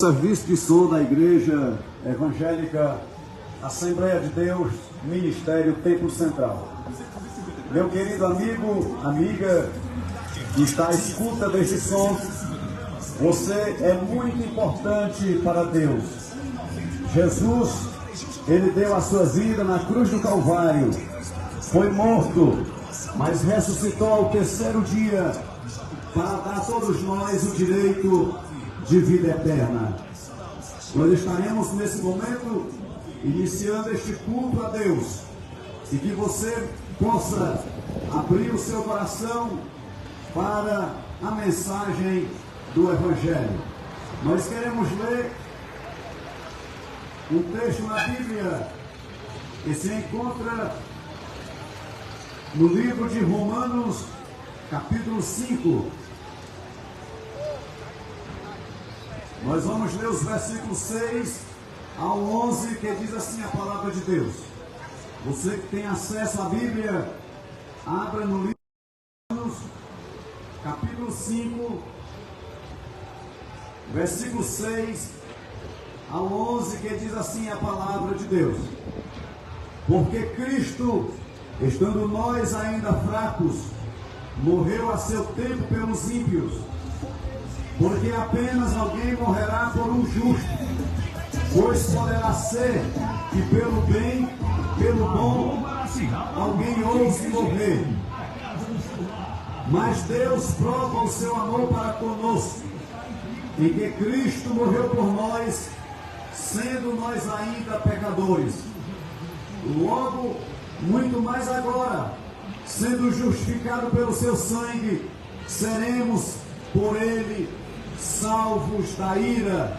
Serviço de som da Igreja Evangélica Assembleia de Deus, Ministério Templo Central. Meu querido amigo, amiga, que está à escuta deste som, você é muito importante para Deus. Jesus, Ele deu a sua vida na cruz do Calvário, foi morto, mas ressuscitou ao terceiro dia para dar a todos nós o direito de vida eterna. Nós estaremos nesse momento iniciando este culto a Deus, e que você possa abrir o seu coração para a mensagem do Evangelho. Nós queremos ler um texto na Bíblia que se encontra no livro de Romanos, capítulo 5. Nós vamos ler os versículos 6 ao 11, que diz assim a palavra de Deus. Você que tem acesso à Bíblia, abra no livro de Romanos, capítulo 5, versículo 6 ao 11, que diz assim a palavra de Deus. Porque Cristo, estando nós ainda fracos, morreu a seu tempo pelos ímpios. Porque apenas alguém morrerá por um justo, pois poderá ser que pelo bem, pelo bom, alguém ouse morrer. Mas Deus prova o seu amor para conosco, em que Cristo morreu por nós, sendo nós ainda pecadores. Logo, muito mais agora, sendo justificado pelo seu sangue, seremos por ele salvos da ira.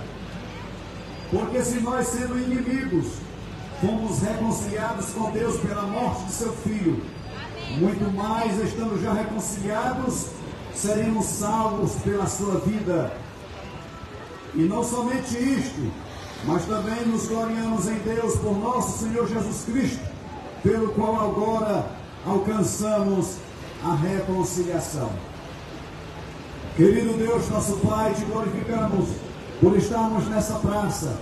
Porque se nós, sendo inimigos, fomos reconciliados com Deus pela morte de seu Filho, muito mais, estando já reconciliados, seremos salvos pela sua vida. E não somente isto, mas também nos gloriamos em Deus por nosso Senhor Jesus Cristo, pelo qual agora alcançamos a reconciliação. Querido Deus, nosso Pai, te glorificamos por estarmos nessa praça.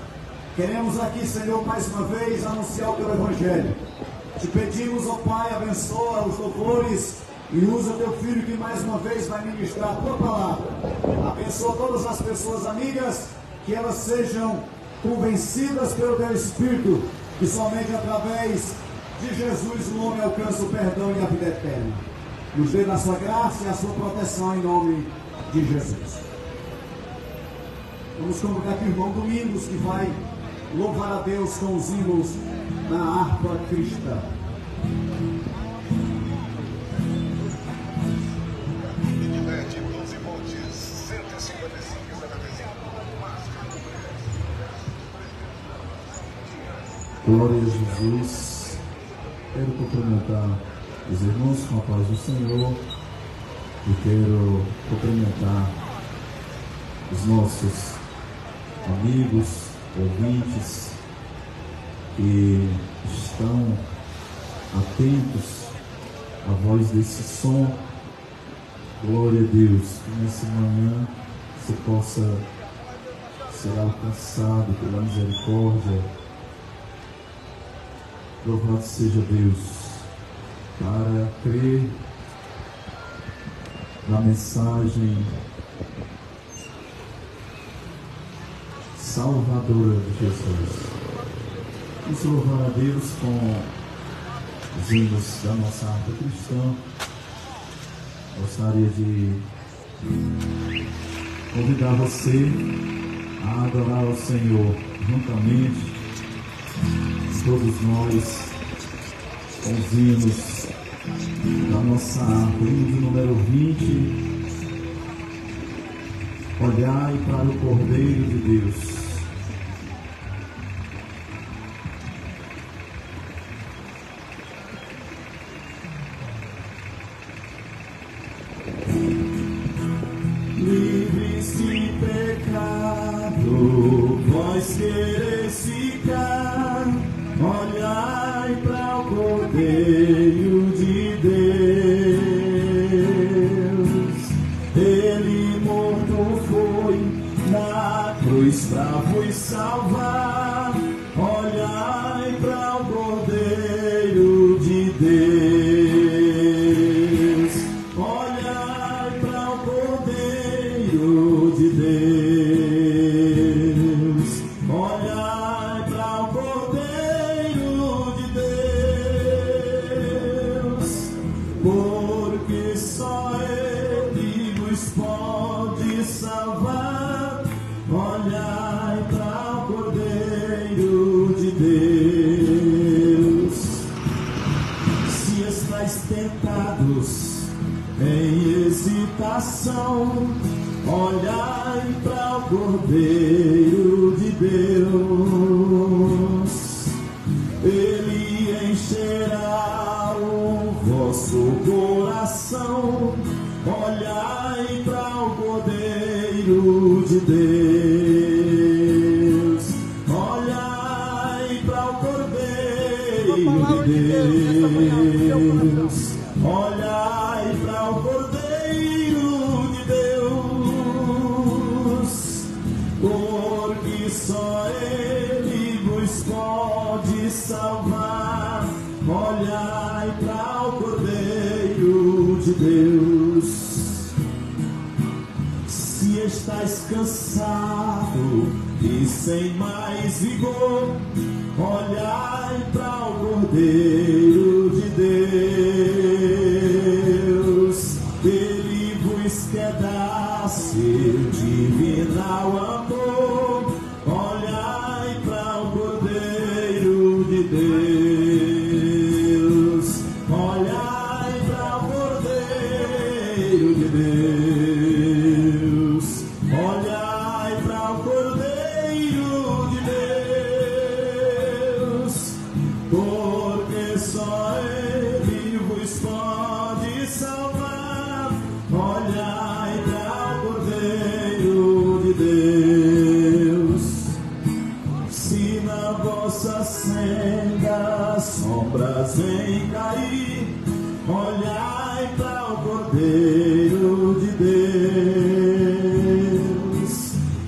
Queremos aqui, Senhor, mais uma vez anunciar o teu Evangelho. Te pedimos, ó Pai, abençoa os louvores e usa teu Filho que mais uma vez vai ministrar a tua palavra. Abençoa todas as pessoas amigas, que elas sejam convencidas pelo teu Espírito, que somente através de Jesus o homem alcança o perdão e a vida eterna. Nos dê na sua graça e a sua proteção em nome de Jesus. Vamos convocar aqui o irmão Domingos, que vai louvar a Deus com os hinos na harpa cristã. Glória a Jesus. Quero cumprimentar os irmãos com a paz do Senhor e quero cumprimentar os nossos amigos, ouvintes que estão atentos à voz desse som. Glória a Deus, que nessa manhã você possa ser alcançado pela misericórdia. Louvado seja Deus, para crer na mensagem salvadora de Jesus. Vamos louvar a Deus com os hinos da nossa harpa cristã. Gostaria de convidar você a adorar o Senhor juntamente, todos nós, com os hinos da nossa harpa. Hino de número 20. Olhai para o Cordeiro de Deus. Livres de pecado, vós quereis ficar. Olhai para o Cordeiro de Deus. Ele morto foi na cruz para vos salvar. Olhai para o Cordeiro de Deus. Olhai para o Cordeiro de Deus. Olhai para o Cordeiro de Deus. Porque só Ele vos pode salvar. Olhai para o Cordeiro de Deus. Se estáis tentados em hesitação, olhai para o Cordeiro de Deus. Ele encherá o vosso coração. Olhai para o Cordeiro de Deus. Olhai para o Cordeiro de Deus. Olhai para o Cordeiro de Deus. Porque só Ele vos pode salvar. Olhai para o Cordeiro de Deus. Se estáis cansado e sem mais vigor, olhai para o Cordeiro de Deus. Ele vos quer dar seu divinal amor. Olhai para o Cordeiro de Deus. Olhai para o Cordeiro de Deus. Olhai para o Cordeiro de Deus. Porque só Ele vos pode salvar. Olhai para o Cordeiro de Deus. Se na vossa senda sombras vêm cair, olhai para o Cordeiro de Deus.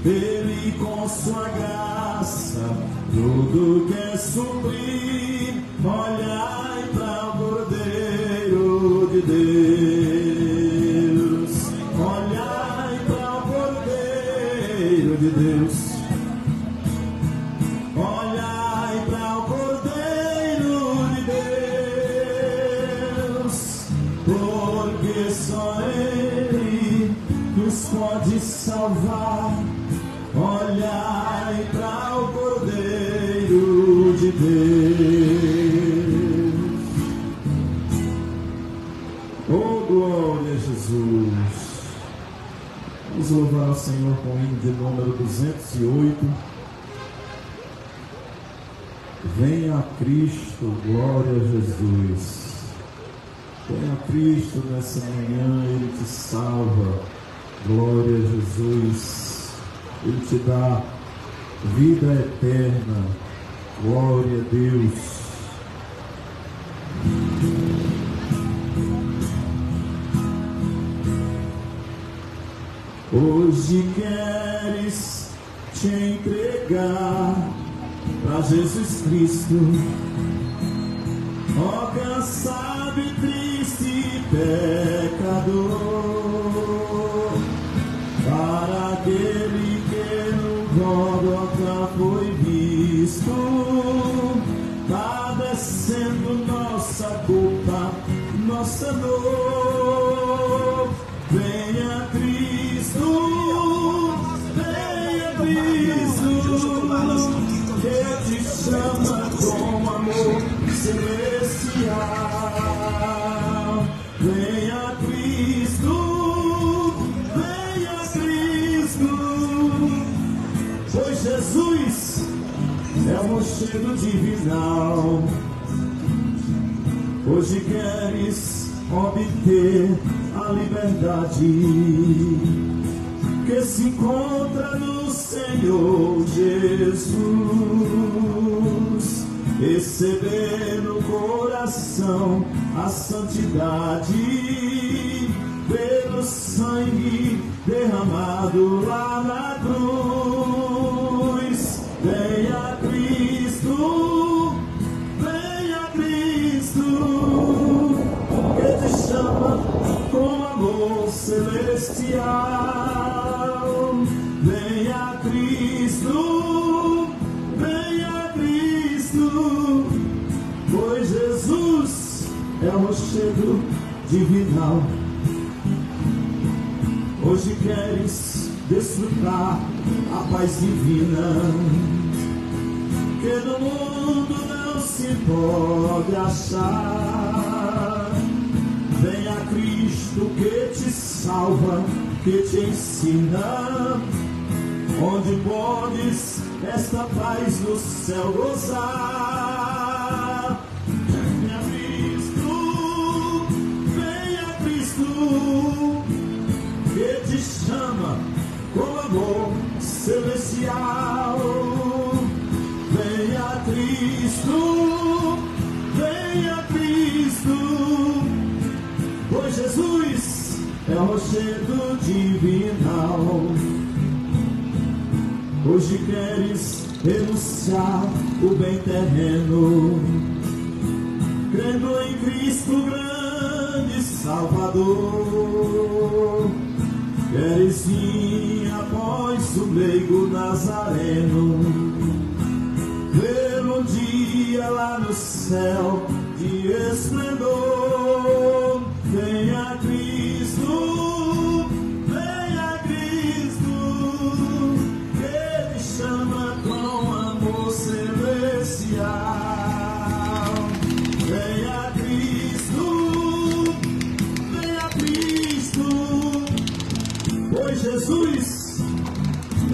Ele com sua graça tudo quer suprir. Olhai para o Cordeiro de Deus. Olhai para o Cordeiro de Deus. Olhai para o Cordeiro de Deus. Porque só Ele nos pode salvar. Olhai para o Cordeiro de Deus. Oh, glória a Jesus. Vamos louvar ao Senhor com o hino de número 208. Venha a Cristo, glória a Jesus. Venha a Cristo nessa manhã, Ele te salva, glória a Jesus. Ele te dá vida eterna, glória a Deus. Hoje queres te entregar para Jesus Cristo, ó cansado e triste pecador, para aquele que no Gólgota foi visto, padecendo nossa culpa, nossa dor. Venha Cristo, que te chama com amor celestial. Venha Cristo, pois Jesus é o mosteiro divinal. Hoje queres obter a liberdade que se encontra no Senhor Jesus, receber no coração a santidade pelo sangue derramado lá na cruz. celestial. Venha Cristo, pois Jesus é o rochedo divinal. Hoje queres desfrutar a paz divina que no mundo não se pode achar. Venha Cristo que te salva, que te ensina onde podes esta paz no céu gozar. Venha Cristo, que te chama com amor celestial. Venha Cristo, pois Jesus é o rochedo divinal. Hoje queres renunciar o bem terreno, crendo em Cristo grande Salvador. Queres vir após o leigo Nazareno, ver um dia lá no céu de esplendor. Venha Cristo, que te chama com amor celestial. Venha Cristo, pois Jesus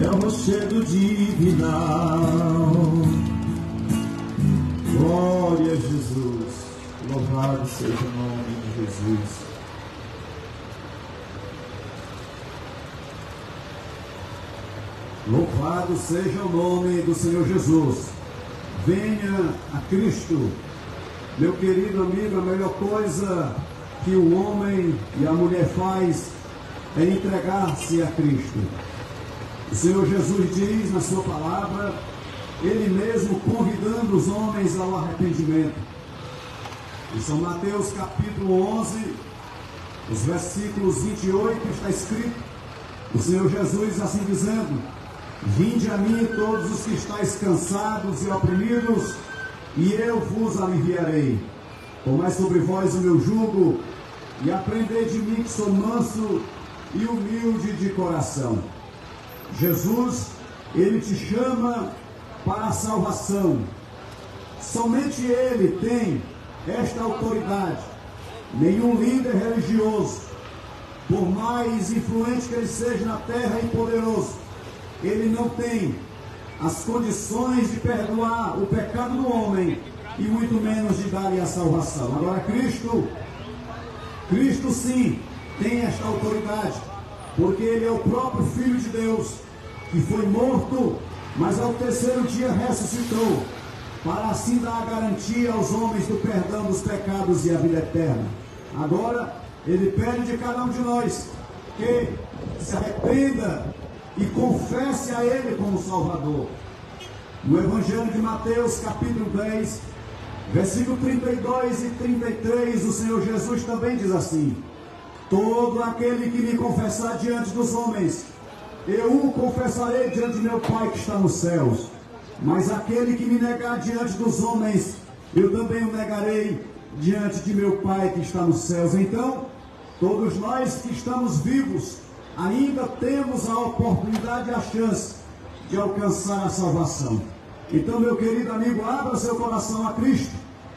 é o rochedo divinal. Glória a Jesus, louvado seja o nome de Jesus. Louvado seja o nome do Senhor Jesus. Venha a Cristo. Meu querido amigo, a melhor coisa que o homem e a mulher faz é entregar-se a Cristo. O Senhor Jesus diz na sua palavra, Ele mesmo convidando os homens ao arrependimento. Em São Mateus capítulo 11, os versículos 28, está escrito, o Senhor Jesus assim dizendo: vinde a mim todos os que estáis cansados e oprimidos, e eu vos aliviarei. Tomai sobre vós o meu jugo, e aprendei de mim que sou manso e humilde de coração. Jesus, Ele te chama para a salvação. Somente Ele tem esta autoridade. Nenhum líder religioso, por mais influente que ele seja na terra e poderoso, ele não tem as condições de perdoar o pecado do homem e muito menos de dar-lhe a salvação. Agora Cristo sim tem esta autoridade, porque Ele é o próprio Filho de Deus, que foi morto, mas ao terceiro dia ressuscitou, para assim dar a garantia aos homens do perdão dos pecados e a vida eterna. Agora Ele pede de cada um de nós que se arrependa e confesse a Ele como Salvador. No Evangelho de Mateus, capítulo 10, versículo 32 e 33, o Senhor Jesus também diz assim: todo aquele que me confessar diante dos homens, eu o confessarei diante de meu Pai que está nos céus. Mas aquele que me negar diante dos homens, eu também o negarei diante de meu Pai que está nos céus. Então, todos nós que estamos vivos, ainda temos a oportunidade e a chance de alcançar a salvação. Então, meu querido amigo, abra seu coração a Cristo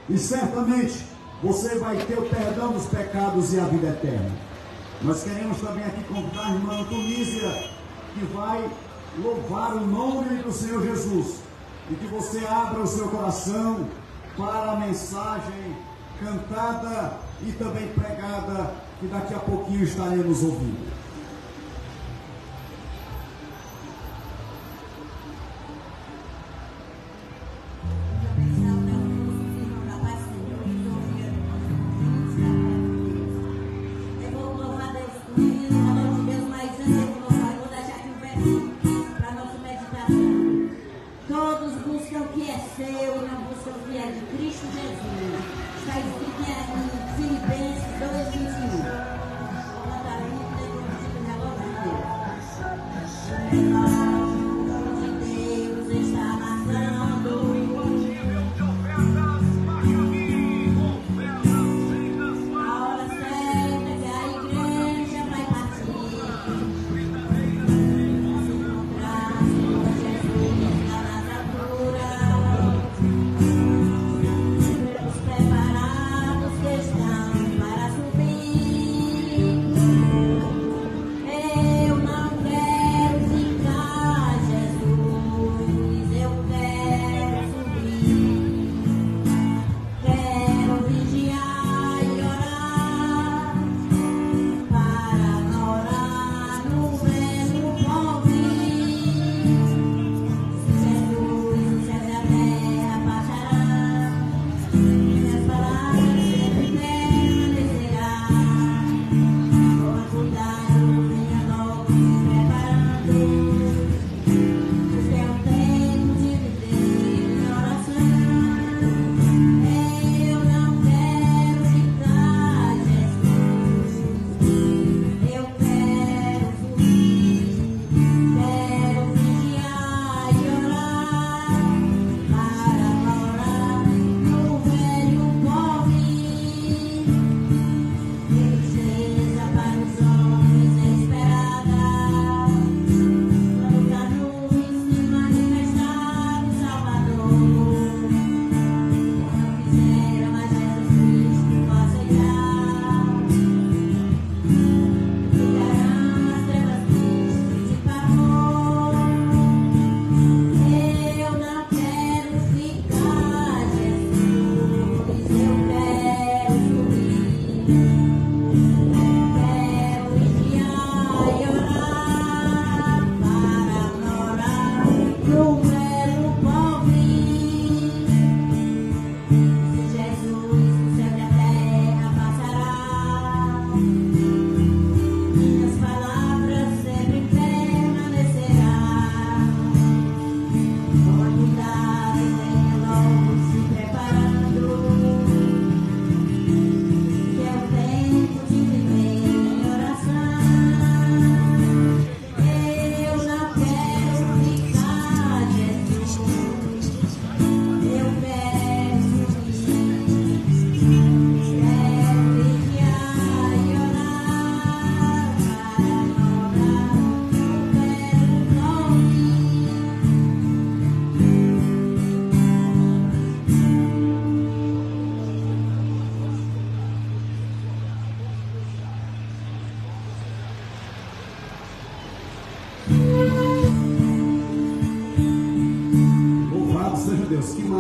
e certamente você vai ter o perdão dos pecados e a vida eterna. Nós queremos também aqui convidar a irmã Tunísia, que vai louvar o nome do Senhor Jesus, e que você abra o seu coração para a mensagem cantada e também pregada, que daqui a pouquinho estaremos ouvindo. Está escrito em Filipenses 2:21.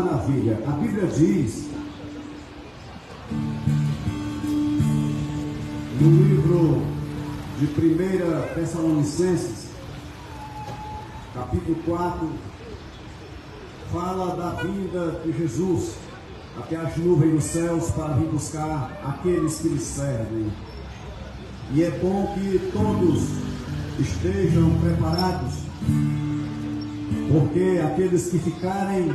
Maravilha. A Bíblia diz, no livro de 1 Tessalonicenses, capítulo 4, fala da vinda de Jesus até as nuvens dos céus para vir buscar aqueles que lhe servem. E é bom que todos estejam preparados, porque aqueles que ficarem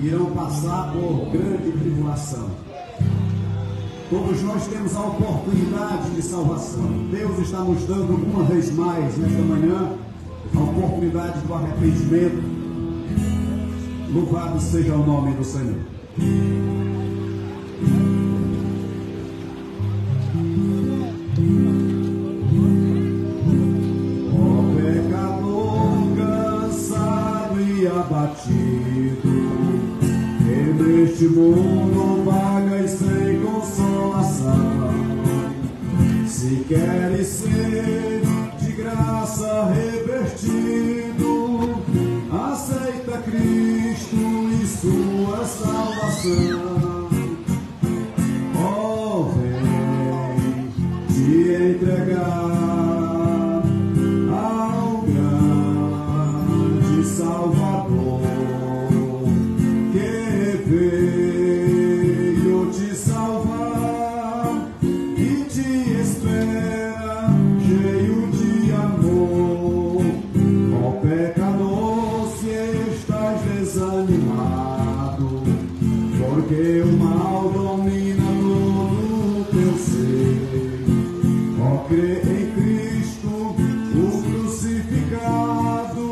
irão passar por grande tribulação. Todos nós temos a oportunidade de salvação. Deus está nos dando uma vez mais nesta manhã a oportunidade do arrependimento. Louvado seja o nome do Senhor. Ó pecador cansado e abatido, que neste mundo vagas sem consolação, se queres ser de graça revertido, aceita Cristo e sua salvação. Oh, vem te entregar ao grande Salvador, que veio te salvar e te espera cheio de amor. Ó pecador, se estás desanimado, porque o mal domina todo o teu ser, ó crê em Cristo, o crucificado,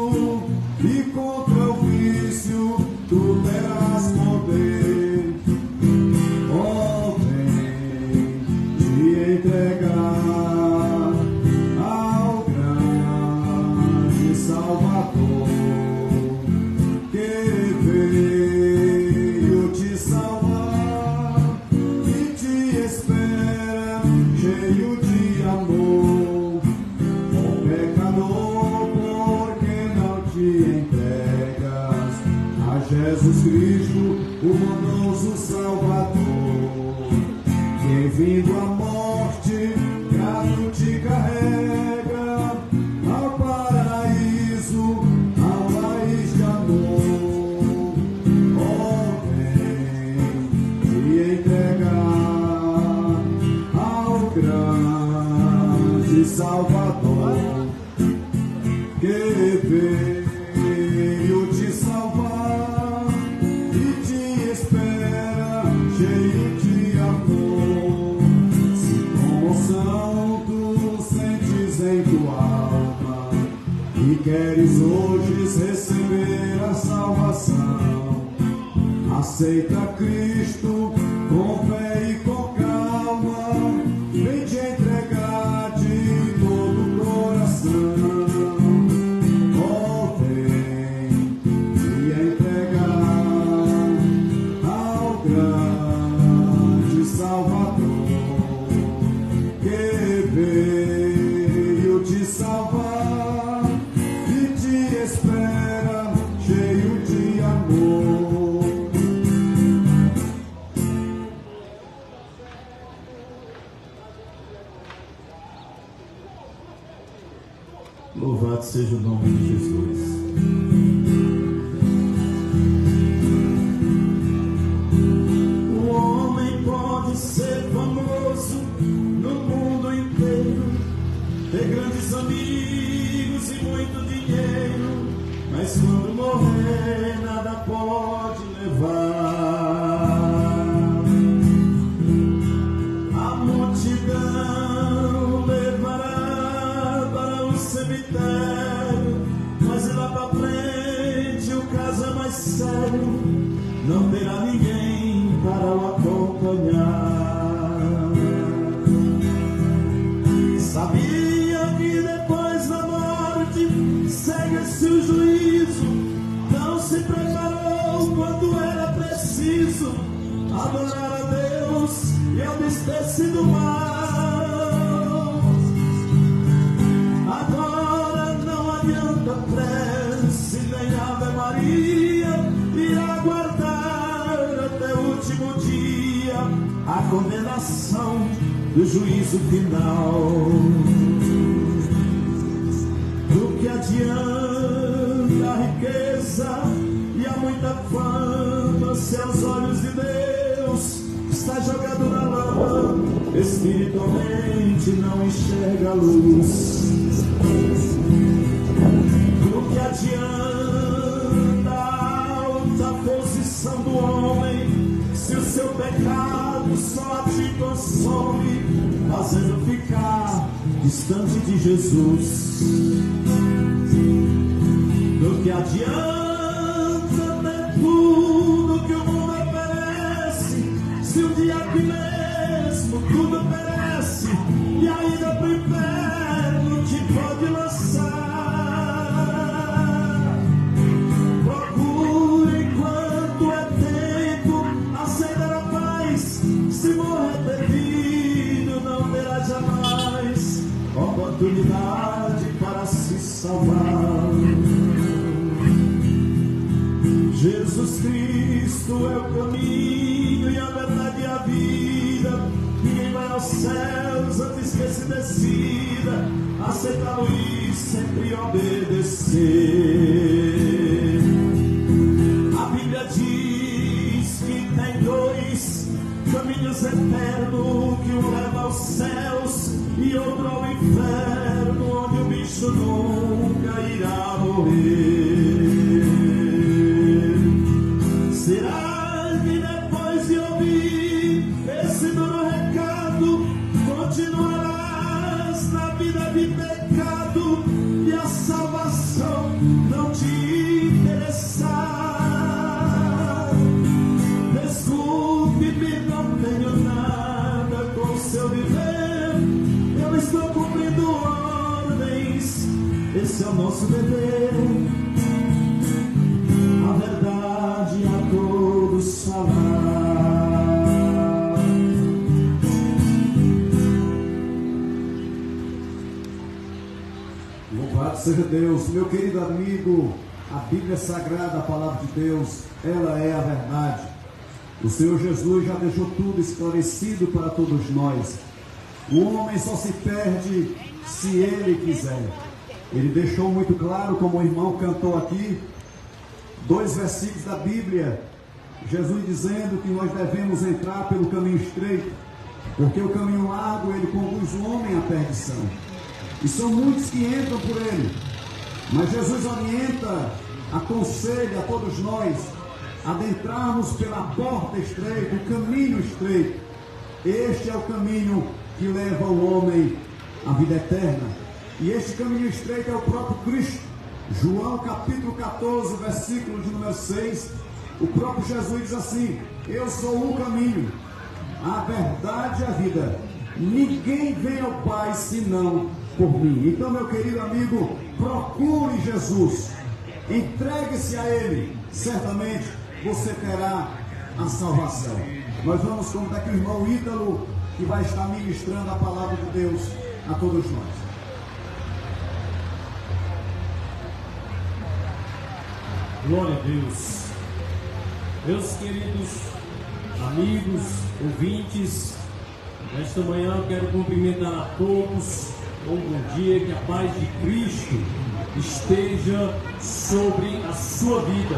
e contra o vício tu terás poder. Ó, vem te entregar ao grande Salvador, que veio te salvar e te espera cheio de amor. Ó pecador, por que não te entregas a Jesus Cristo, o bondoso Salvador, que vindo à morte grato te carrega ao paraíso, ao país de amor. Oh, vem te entregar ao grande Salvador, que veio te salvar e te espera cheio de amor. Se comoção tu sentes em tua alma e queres hoje receber a salvação, aceita Cristo com fé e com calma, vem te entregar de todo o coração. Oh, vem te entregar ao grande Salvador, que veio te salvar e te espera cheio de amor. Louvado seja o nome de Jesus. O homem pode ser famoso no mundo inteiro, ter grandes amigos e muito dinheiro, mas quando morrer nada pode levar. A multidão levará para o cemitério, mas lá pra frente o caso é mais sério, não terá ninguém para o acompanhar. Sabia que depois da morte segue-se o juízo, não se preparou quando era preciso adorar a Deus e abster-se do mal. Agora não adianta prece nem Ave Maria, irá guardar a condenação do juízo final. Do que adianta a riqueza e a muita fama, se aos olhos de Deus está jogado na lama, espiritualmente não enxerga a luz. Do que adianta a alta posição do homem, se o seu pecado só te consome, fazendo ficar distante de Jesus. Do que adianta ter tudo que o mundo oferece, se um dia aqui mesmo tudo perece, e ainda pro inferno te pode lançar. Procure enquanto é tempo acender a paz, se morrer perdido não terá jamais oportunidade para se salvar. Jesus Cristo é o caminho e a verdade e a vida. Ninguém vai aos céus antes que se decida aceitá-lo e sempre obedecer. A Bíblia diz que tem dois caminhos eternos, que um leva aos céus e outro ao inferno, onde o bicho nunca irá morrer. Será que depois de ouvir esse duro recado, continuarás na vida de pecado e a salvação não te interessar? Desculpe-me, não tenho nada com seu viver, eu estou cumprindo ordens, esse é o nosso dever. A verdade a todos falar. Louvado seja Deus, meu querido amigo. A Bíblia Sagrada, a palavra de Deus, ela é a verdade. O Senhor Jesus já deixou tudo esclarecido para todos nós. O homem só se perde se ele quiser. Ele deixou muito claro, como o irmão cantou aqui, 2 versículos da Bíblia, Jesus dizendo que nós devemos entrar pelo caminho estreito, porque o caminho largo ele conduz o homem à perdição, e são muitos que entram por ele. Mas Jesus orienta, aconselha a todos nós a adentrarmos pela porta estreita, o caminho estreito. Este é o caminho que leva o homem à vida eterna, e este caminho estreito é o próprio Cristo. João capítulo 14, versículo de número 6, o próprio Jesus diz assim: eu sou o caminho, a verdade e a vida, ninguém vem ao Pai senão por mim. Então, meu querido amigo, procure Jesus, entregue-se a Ele, certamente você terá a salvação. Nós vamos convidar aqui o irmão Ítalo, que vai estar ministrando a palavra de Deus a todos nós. Glória a Deus. Meus queridos amigos, ouvintes, nesta manhã eu quero cumprimentar a todos com um bom dia, que a paz de Cristo esteja sobre a sua vida.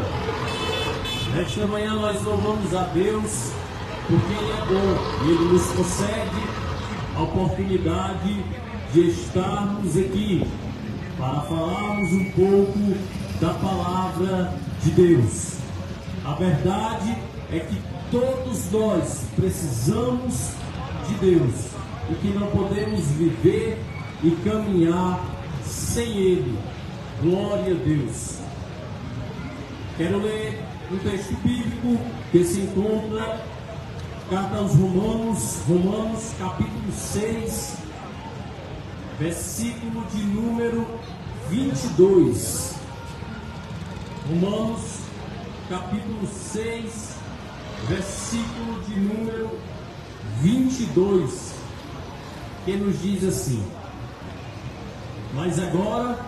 Nesta manhã nós louvamos a Deus porque Ele é bom e Ele nos concede a oportunidade de estarmos aqui para falarmos um pouco da palavra de Deus. A verdade é que todos nós precisamos de Deus e que não podemos viver e caminhar sem Ele. Glória a Deus. Quero ler um texto bíblico que se encontra Carta aos Romanos capítulo 6, versículo de número 22. Romanos capítulo 6, versículo de número 22, que nos diz assim: mas agora,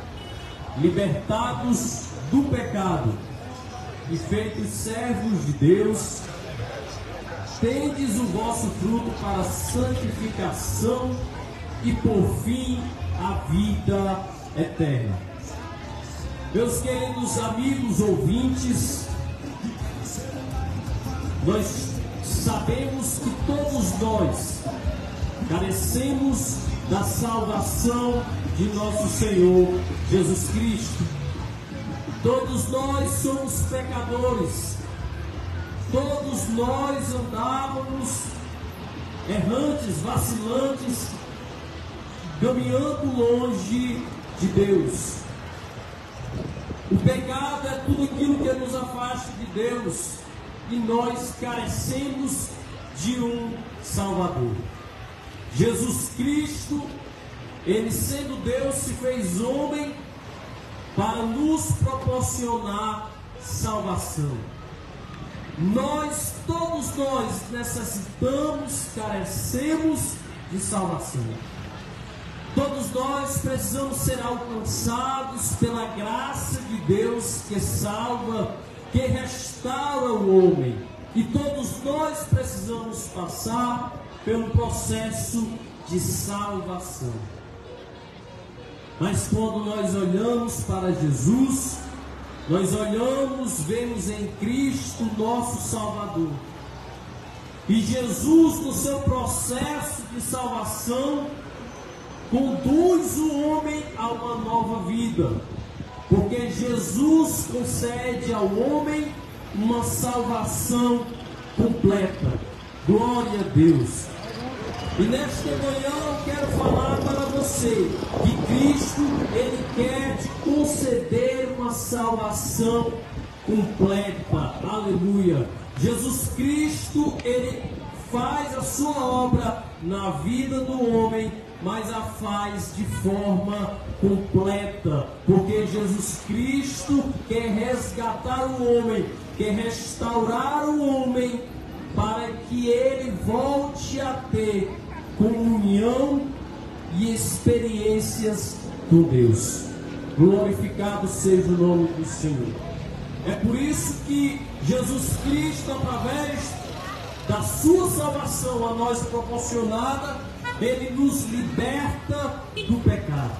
libertados do pecado e feitos servos de Deus, tendes o vosso fruto para a santificação e por fim a vida eterna. Meus queridos amigos ouvintes, nós sabemos que todos nós carecemos da salvação de nosso Senhor Jesus Cristo. Todos nós somos pecadores. Todos nós andávamos errantes, vacilantes, caminhando longe de Deus. O pecado é tudo aquilo que nos afasta de Deus, e nós carecemos de um Salvador. Jesus Cristo, Ele sendo Deus, se fez homem para nos proporcionar salvação. Todos nós necessitamos, carecemos de salvação. Todos nós precisamos ser alcançados pela graça de Deus que salva, que restaura o homem. E todos nós precisamos passar pelo processo de salvação. Mas quando nós olhamos para Jesus, nós olhamos, vemos em Cristo nosso Salvador. E Jesus, no seu processo de salvação, conduz o homem a uma nova vida. Porque Jesus concede ao homem uma salvação completa. Glória a Deus. E nesta manhã eu quero falar para você que Cristo, Ele quer te conceder uma salvação completa. Aleluia. Jesus Cristo, Ele faz a sua obra na vida do homem, mas a faz de forma completa. Porque Jesus Cristo quer resgatar o homem, quer restaurar o homem, para que ele volte a ter comunhão e experiências com Deus. Glorificado seja o nome do Senhor. É por isso que Jesus Cristo, através da sua salvação a nós proporcionada, Ele nos liberta do pecado.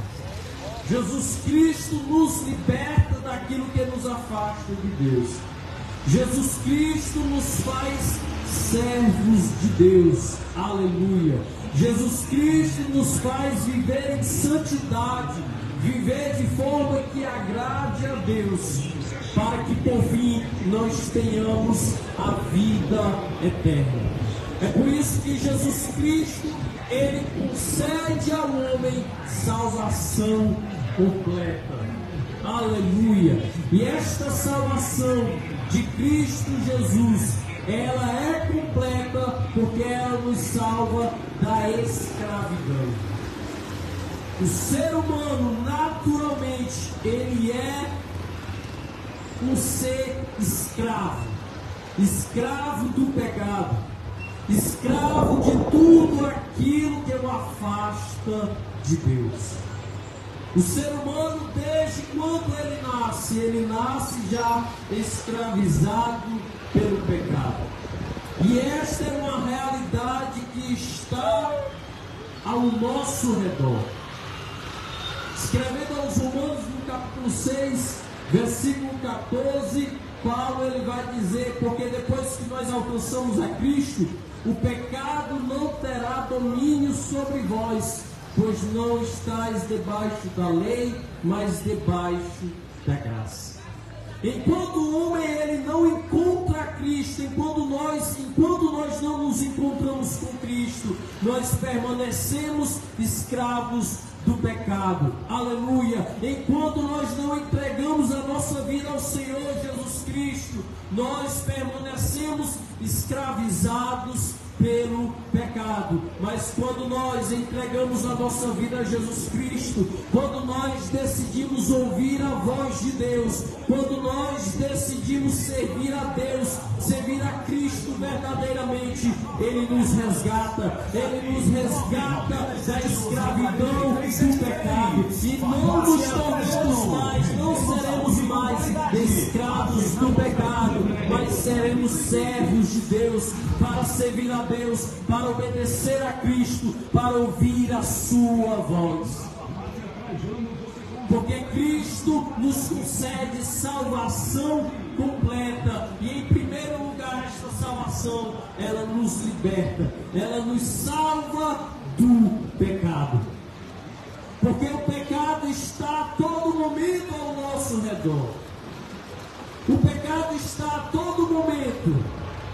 Jesus Cristo nos liberta daquilo que nos afasta de Deus. Jesus Cristo nos faz servos de Deus. Aleluia. Jesus Cristo nos faz viver em santidade, viver de forma que agrade a Deus, para que por fim nós tenhamos a vida eterna. É por isso que Jesus Cristo, Ele concede ao homem salvação completa. Aleluia. E esta salvação de Cristo Jesus, ela é completa porque ela nos salva da escravidão. O ser humano, naturalmente, ele é um ser escravo, escravo do pecado, escravo de tudo aquilo que o afasta de Deus. O ser humano, desde quando ele nasce já escravizado pelo pecado. E esta é uma realidade que está ao nosso redor. Escrevendo aos Romanos no capítulo 6, versículo 14, Paulo ele vai dizer: porque depois que nós alcançamos a Cristo, o pecado não terá domínio sobre vós, pois não estáis debaixo da lei, mas debaixo da graça. Enquanto o homem ele não encontra Cristo, enquanto nós não nos encontramos com Cristo, nós permanecemos escravos do pecado. Aleluia. Enquanto nós não entregamos a nossa vida ao Senhor Jesus Cristo, nós permanecemos escravizados pelo pecado. Mas quando nós entregamos a nossa vida a Jesus Cristo, quando nós decidimos ouvir a voz de Deus, quando nós decidimos servir a Deus, servir a Cristo verdadeiramente, Ele nos resgata da escravidão do pecado, e não nos tornamos mais, não seremos mais escravos do pecado, mas seremos sermos servos de Deus, para servir a Deus, para obedecer a Cristo, para ouvir a sua voz. Porque Cristo nos concede salvação completa, e em primeiro lugar esta salvação, ela nos liberta, ela nos salva do pecado. Porque o pecado está a todo momento ao nosso redor. O pecado está a todo momento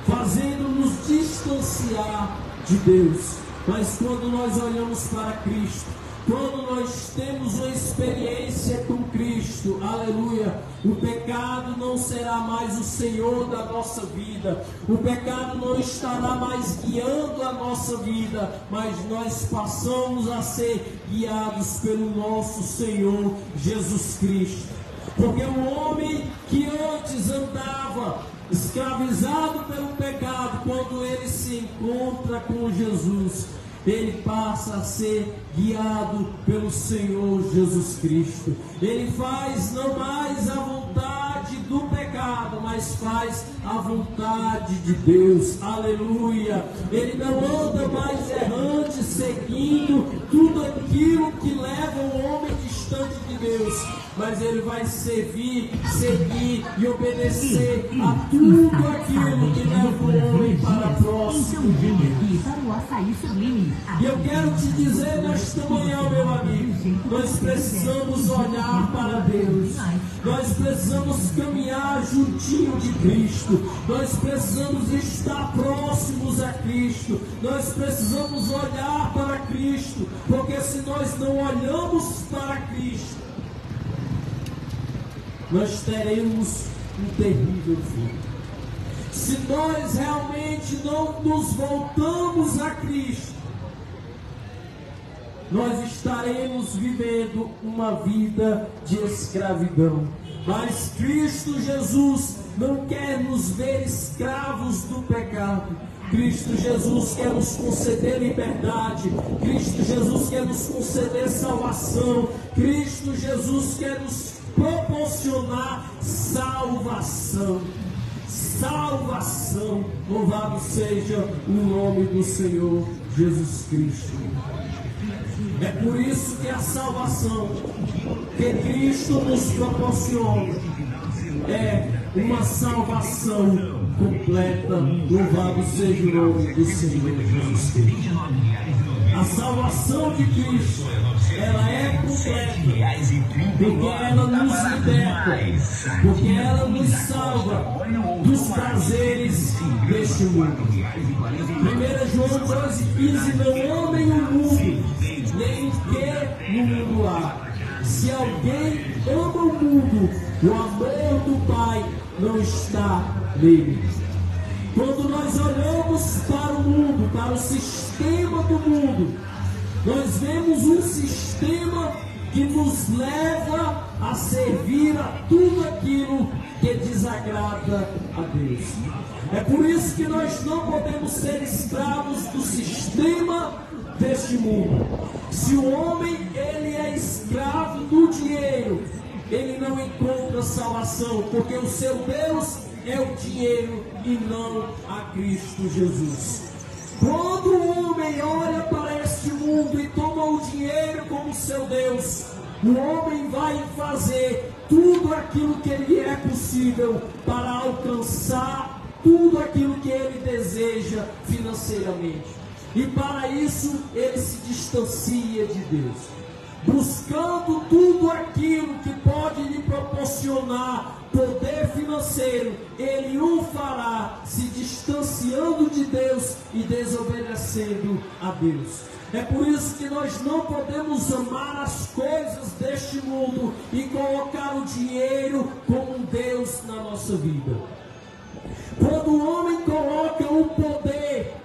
fazendo-nos distanciar de Deus. Mas quando nós olhamos para Cristo, quando nós temos uma experiência com Cristo, aleluia, o pecado não será mais o Senhor da nossa vida, o pecado não estará mais guiando a nossa vida, mas nós passamos a ser guiados pelo nosso Senhor Jesus Cristo. Porque o homem que antes andava escravizado pelo pecado, quando ele se encontra com Jesus, ele passa a ser guiado pelo Senhor Jesus Cristo. Ele faz não mais a vontade do pecado, mas faz a vontade de Deus. Aleluia! Ele não anda mais errante, seguindo tudo aquilo que leva o homem distante de Deus, mas ele vai seguir e obedecer a tudo aquilo que leva o homem para próximo de Deus. E eu quero te dizer nesta manhã, meu amigo, nós precisamos olhar para Deus, nós precisamos caminhar juntinho de Cristo, nós precisamos estar próximos a Cristo, nós precisamos olhar para Cristo, porque se nós não olhamos para Cristo, nós teremos um terrível fim. Se nós realmente não nos voltamos a Cristo, nós estaremos vivendo uma vida de escravidão. Mas Cristo Jesus não quer nos ver escravos do pecado. Cristo Jesus quer nos conceder liberdade. Cristo Jesus quer nos conceder salvação. Cristo Jesus quer nos proporcionar salvação. Salvação. Louvado seja o nome do Senhor Jesus Cristo. É por isso que a salvação que Cristo nos proporciona é uma salvação completa. Louvado seja o nome do Senhor Jesus Cristo. A salvação de Cristo, ela é completa, porque ela nos liberta, porque ela nos salva dos prazeres deste mundo. 1 João 2,15: não amem o mundo, nem o que no mundo há. Se alguém ama o mundo, o amor do Pai não está nele. Quando nós olhamos para o mundo, para o sistema do mundo, nós vemos um sistema que nos leva a servir a tudo aquilo que desagrada a Deus. É por isso que nós não podemos ser escravos do sistema deste mundo. Se o homem ele é escravo do dinheiro, ele não encontra salvação, porque o seu Deus é o dinheiro e não a Cristo Jesus. Quando o homem olha para este mundo e toma o dinheiro como seu Deus, o homem vai fazer tudo aquilo que lhe é possível para alcançar tudo aquilo que ele deseja financeiramente. E para isso ele se distancia de Deus, buscando tudo aquilo que pode lhe proporcionar poder financeiro. Ele o fará se distanciando de Deus e desobedecendo a Deus. É por isso que nós não podemos amar as coisas deste mundo e colocar o dinheiro como um Deus na nossa vida. Quando o homem coloca o poder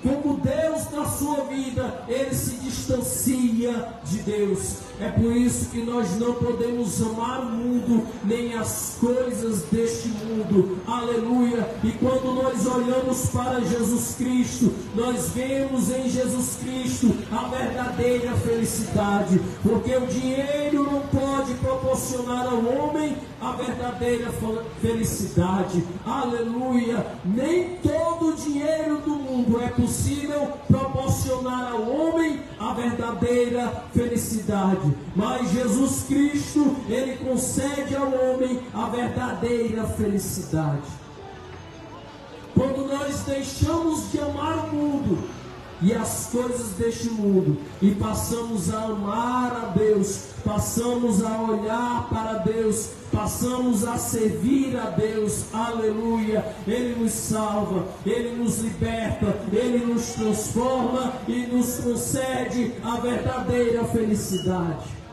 como Deus na sua vida, ele se distancia de Deus. É por isso que nós não podemos amar o mundo, nem as coisas deste mundo. Aleluia! E quando nós olhamos para Jesus Cristo, nós vemos em Jesus Cristo a verdadeira felicidade, porque o dinheiro não pode proporcionar ao homem a verdadeira felicidade. Aleluia! Nem todo o dinheiro do mundo é possível proporcionar ao homem a verdadeira felicidade, mas Jesus Cristo, Ele concede ao homem a verdadeira felicidade. Quando nós deixamos de amar o mundo e as coisas deste mundo e passamos a amar a Deus, passamos a olhar para Deus, passamos a servir a Deus, aleluia, Ele nos salva, Ele nos liberta, Ele nos transforma e nos concede a verdadeira felicidade.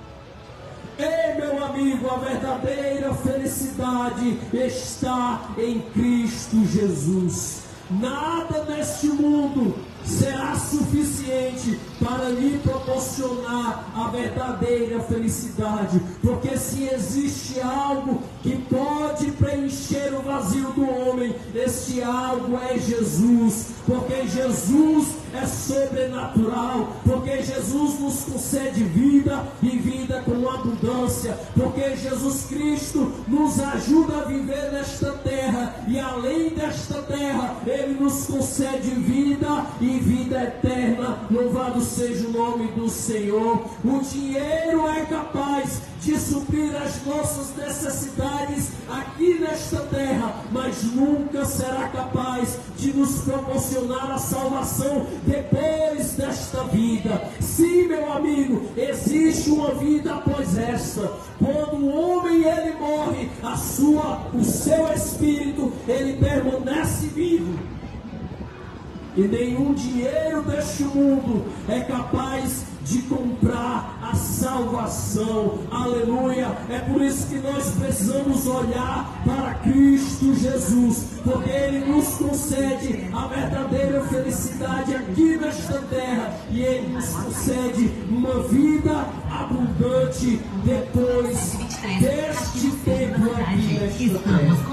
Ei, meu amigo, a verdadeira felicidade está em Cristo Jesus. Nada neste mundo será suficiente para lhe proporcionar a verdadeira felicidade, porque se existe algo que pode preencher o vazio do homem, este algo é Jesus, porque Jesus é sobrenatural, porque Jesus nos concede vida e vida com abundância, porque Jesus Cristo nos ajuda a viver nesta terra e além desta terra, Ele nos concede vida e vida eterna. Louvado seja o nome do Senhor. O dinheiro é capaz de suprir as nossas necessidades aqui nesta terra, mas nunca será capaz de nos proporcionar a salvação depois desta vida. Sim, meu amigo, existe uma vida após esta. Quando o homem ele morre, o seu espírito ele permanece vivo. E nenhum dinheiro deste mundo é capaz de comprar a salvação. Aleluia! É por isso que nós precisamos olhar para Cristo Jesus, porque Ele nos concede a verdadeira felicidade aqui nesta terra e Ele nos concede uma vida abundante depois deste tempo aqui nesta terra.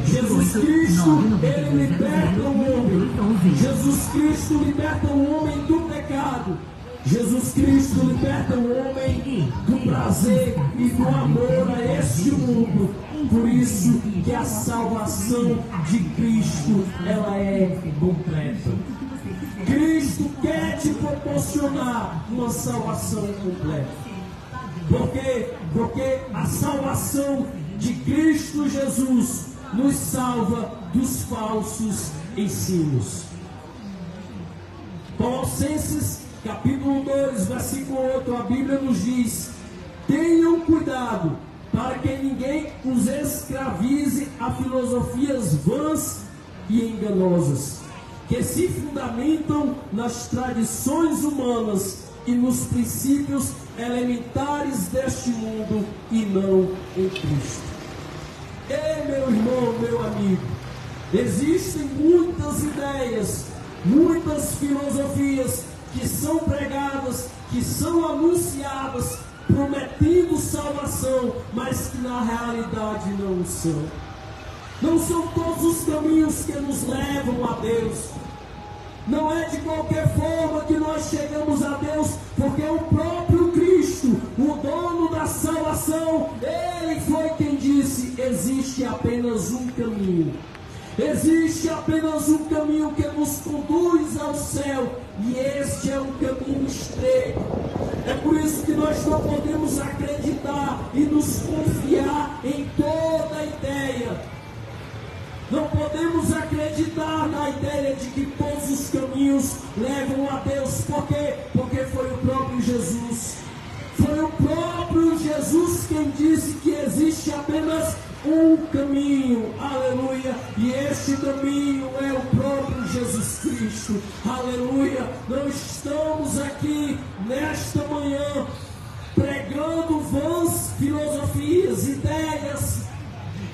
Jesus Cristo, Ele liberta o homem. Jesus Cristo liberta o homem do pecado. Jesus Cristo liberta o homem do prazer e do amor a este mundo. Por isso que a salvação de Cristo, ela é completa. Cristo quer te proporcionar uma salvação completa. Porque a salvação de Cristo Jesus nos salva dos falsos ensinos. Colossenses capítulo 2, versículo 8, a Bíblia nos diz: tenham cuidado para que ninguém os escravize a filosofias vãs e enganosas, que se fundamentam nas tradições humanas e nos princípios elementares deste mundo e não em Cristo. Ei, meu irmão, meu amigo, existem muitas ideias, muitas filosofias que são pregadas, que são anunciadas, prometendo salvação, mas que na realidade não são. Não são todos os caminhos que nos levam a Deus. Não é de qualquer forma que nós chegamos a Deus, porque o próprio Cristo, o dono da salvação, Ele foi quem disse: existe apenas um caminho. Existe apenas um caminho que nos conduz ao céu, e este é um caminho estreito. É por isso que nós não podemos acreditar e nos confiar em toda a ideia. Não podemos acreditar na ideia de que todos os caminhos levam a Deus. Por quê? Porque foi o próprio Jesus. Foi o próprio Jesus quem disse que existe apenas um caminho, aleluia, e este caminho é o próprio Jesus Cristo, aleluia. Não estamos aqui nesta manhã pregando vãs filosofias, ideias,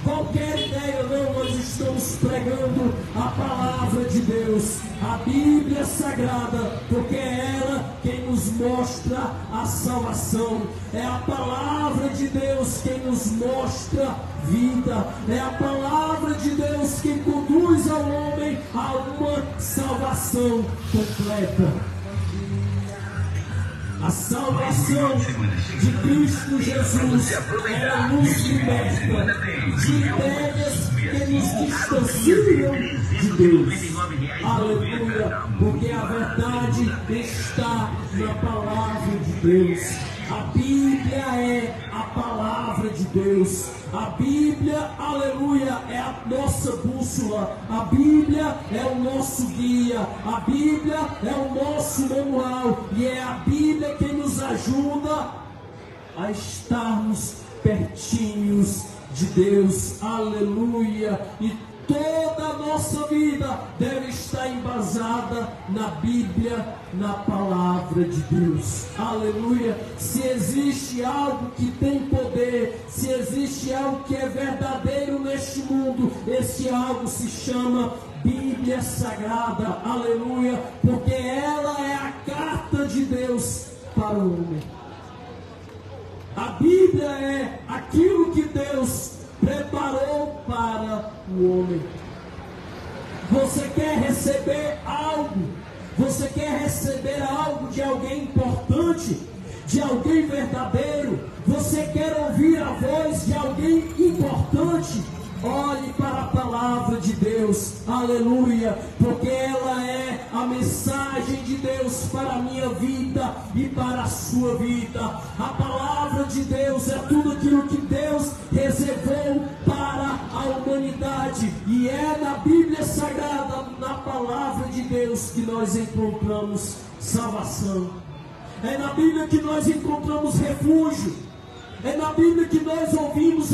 qualquer ideia, não, nós estamos pregando a palavra de Deus, a Bíblia Sagrada, porque é ela quem nos mostra a salvação. É a palavra de Deus quem nos mostra vida. É a palavra de Deus quem conduz ao homem a uma salvação completa. A salvação de Cristo Jesus, ela nos liberta de ideias que nos distanciam de Deus. Aleluia, porque a verdade está na palavra de Deus. A Bíblia é a palavra de Deus. A Bíblia, aleluia, é a nossa bússola. A Bíblia é o nosso guia. A Bíblia é o nosso manual. E é a Bíblia que nos ajuda a estarmos pertinhos de Deus. Aleluia. E toda a nossa vida deve estar embasada na Bíblia, na palavra de Deus. Aleluia. Se existe algo que tem poder, se existe algo que é verdadeiro neste mundo, esse algo se chama Bíblia Sagrada. Aleluia. Porque ela é a carta de Deus para o homem. A Bíblia é aquilo que Deus preparou para o homem. Você quer receber algo? Você quer receber algo de alguém importante? De alguém verdadeiro? Você quer ouvir a voz de alguém importante? Olhe para a palavra de Deus, aleluia, porque ela é a mensagem de Deus para a minha vida e para a sua vida. A palavra de Deus é tudo aquilo que Deus reservou para a humanidade, e é na Bíblia Sagrada, na palavra de Deus, que nós encontramos salvação. É na Bíblia que nós encontramos refúgio. É na Bíblia que nós ouvimos